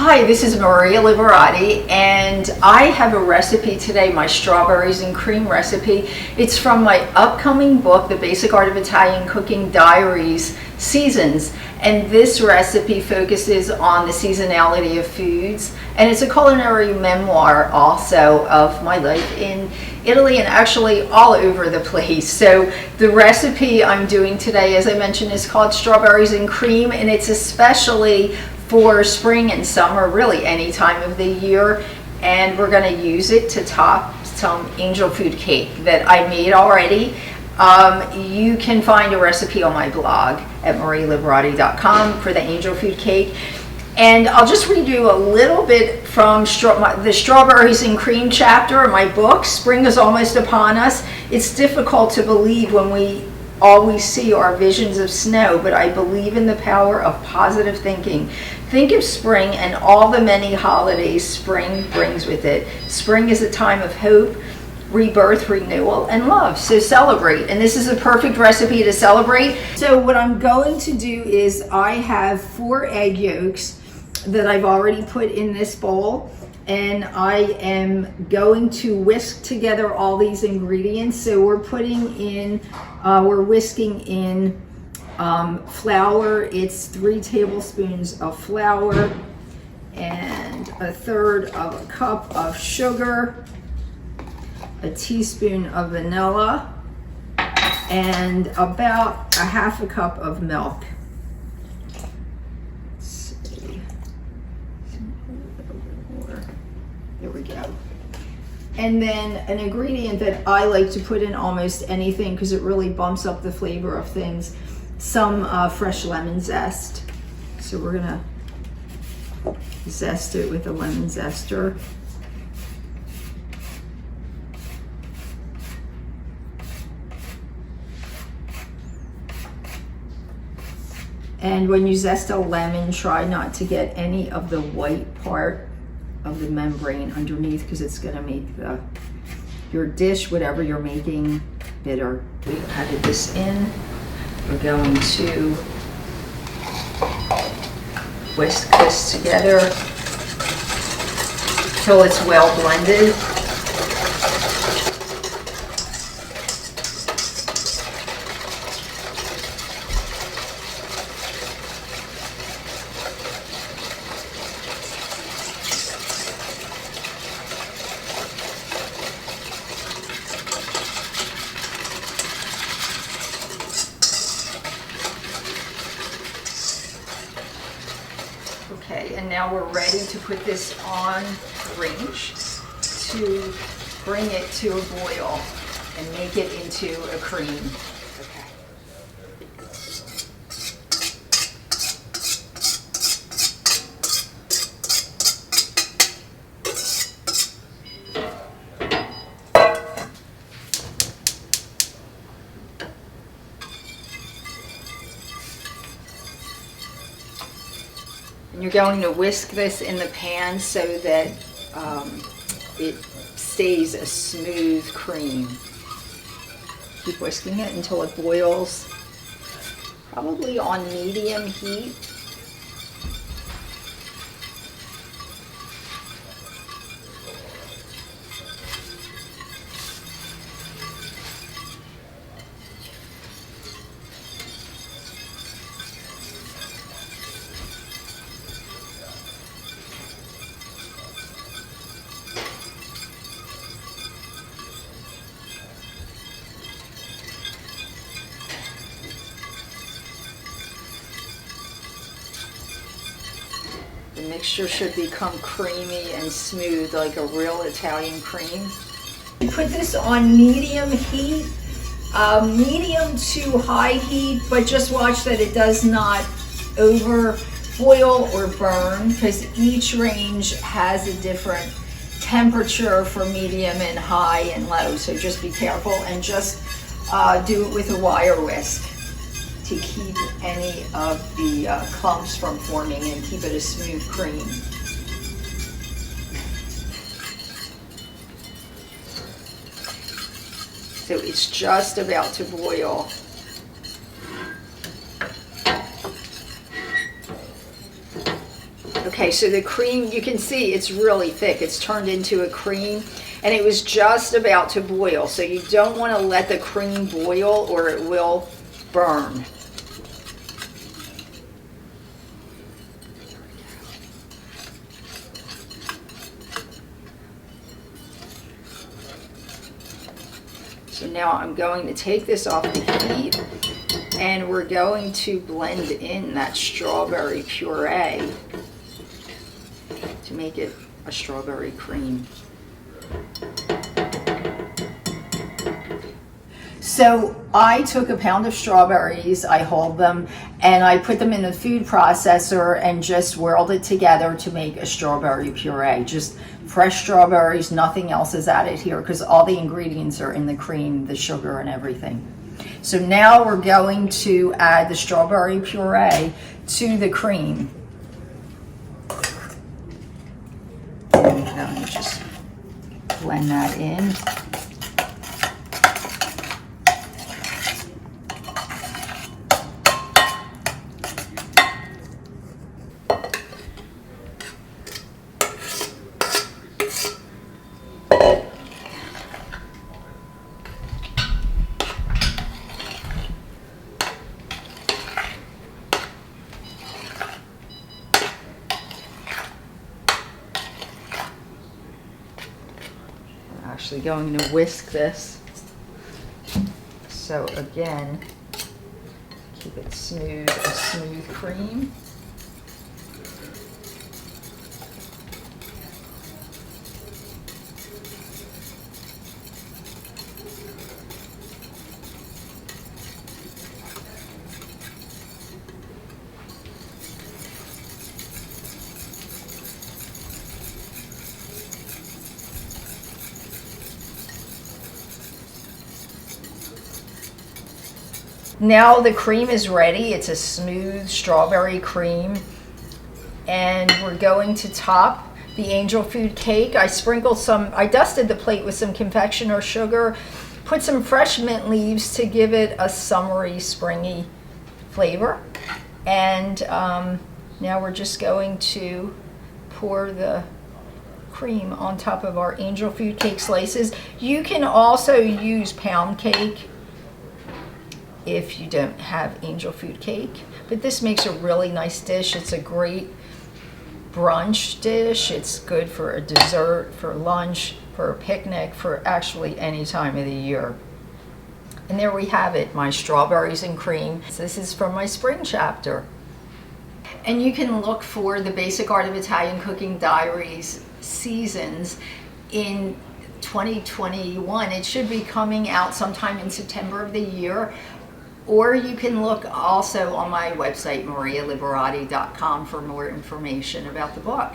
Hi, this is Maria Liberati, and I have a recipe today, my strawberries and cream recipe. It's from my upcoming book, The Basic Art of Italian Cooking, Diaries, Seasons. And this recipe focuses on the seasonality of foods. And it's a culinary memoir also of my life in Italy and actually all over the place. So the recipe I'm doing today, as I mentioned, is called Strawberries and Cream, and it's especially for spring and summer, really any time of the year. And we're going to use it to top some angel food cake that I made already. You can find a recipe on my blog at marialiberati.com for the angel food cake. And I'll just read you a little bit from the strawberries and cream chapter of my book. Spring is almost upon us. It's difficult to believe when all we see are visions of snow, but I believe in the power of positive thinking. Think of spring and all the many holidays spring brings with it. Spring is a time of hope, rebirth, renewal, and love. So celebrate. And this is a perfect recipe to celebrate. So what I'm going to do is I have 4 egg yolks that I've already put in this bowl. And I am going to whisk together all these ingredients. So we're whisking in flour. It's 3 tablespoons of flour and 1/3 of a cup of sugar, a teaspoon of vanilla, and about a 1/2 cup of milk. Let's see. There we go. And then an ingredient that I like to put in almost anything because it really bumps up the flavor of things, some fresh lemon zest. So we're gonna zest it with a lemon zester. And when you zest a lemon, try not to get any of the white part of the membrane underneath because it's going to make your dish, whatever you're making, bitter. We've added this in. We're going to whisk this together till it's well blended. Okay, and now we're ready to put this on range to bring it to a boil and make it into a cream. Okay. And you're going to whisk this in the pan so that it stays a smooth cream. Keep whisking it until it boils, probably on medium heat. The mixture should become creamy and smooth like a real Italian cream. Put this on medium heat, medium to high heat, but just watch that it does not over boil or burn because each range has a different temperature for medium and high and low. So just be careful and just do it with a wire whisk to keep any of the clumps from forming and keep it a smooth cream. So it's just about to boil. Okay, so the cream, you can see it's really thick. It's turned into a cream, and it was just about to boil. So you don't want to let the cream boil or it will burn. So now I'm going to take this off the heat, and we're going to blend in that strawberry puree to make it a strawberry cream. So I took a pound of strawberries, I hulled them, and I put them in the food processor and just whirled it together to make a strawberry puree. Just fresh strawberries, nothing else is added here because all the ingredients are in the cream, the sugar and everything. So now we're going to add the strawberry puree to the cream. And just blend that in. Actually going to whisk this, so again keep it smooth, a smooth cream. Now the cream is ready. It's a smooth strawberry cream, and we're going to top the angel food cake. I dusted the plate with some confectioner sugar, put some fresh mint leaves to give it a summery, springy flavor, and now we're just going to pour the cream on top of our angel food cake slices. You can also use pound cake if you don't have angel food cake, but this makes a really nice dish. It's a great brunch dish. It's good for a dessert, for lunch, for a picnic, for actually any time of the year. And there we have it, my strawberries and cream. This is from my spring chapter. And you can look for the Basic Art of Italian Cooking Diaries seasons in 2021. It should be coming out sometime in September of the year. Or you can look also on my website, marialiberati.com, for more information about the book.